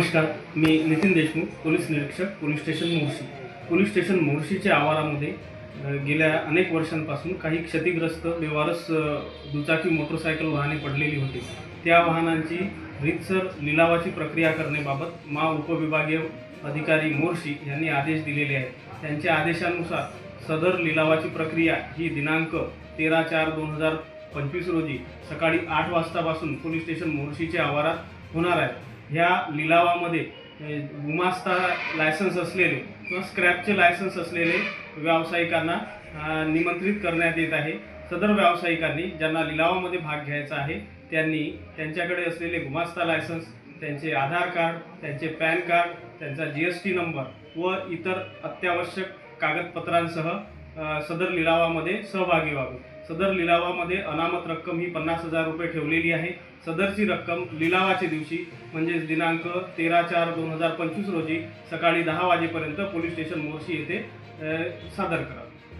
नमस्कार, मी नितीन देशमुख, पोलीस निरीक्षक, police station Morshi. Police station मोर्शीच्या आवारामध्ये गेल्या अनेक वर्षांपासून काही क्षतिग्रस्त बेवारस दुचाकी मोटरसायकल वाहने पडलेली होती. त्या वाहनांची रीतसर लिलावाची प्रक्रिया करण्याबाबत उपविभागीय अधिकारी मोर्शी यांनी आदेश दिलेले आहेत. त्यांच्या आदेशानुसार सदर लिलावाची प्रक्रिया ही दिनांक 13/4/2025 रोजी सकाळी 8 वाजतापासून पोलीस स्टेशन मोर्शीच्या आवारात होणार आहे. ह्या लिलावामध्ये गुमास्ता लायसन्स असलेले किंवा स्क्रॅपचे लायसन्स असलेले व्यावसायिकांना निमंत्रित करण्यात येत आहे. सदर व्यावसायिकांनी ज्यांना लिलावामध्ये भाग घ्यायचा आहे त्यांनी त्यांच्याकडे असलेले गुमास्ता लायसन्स, त्यांचे आधार कार्ड, त्यांचे पॅन कार्ड, त्यांचा GST नंबर व इतर अत्यावश्यक कागदपत्रांसह सदर लिलावामध्ये सहभागी व्हावे. सदर लिलावामध्ये अनामत रक्कम ही 50,000 रुपये ठेवलेली आहे. सदरची रक्कम लिलावाच्या दिवशी म्हणजेच दिनांक 13/4/2025 रोजी सकाळी 10 वाजेपर्यंत पोलीस स्टेशन मोर्शी येथे सादर करावी.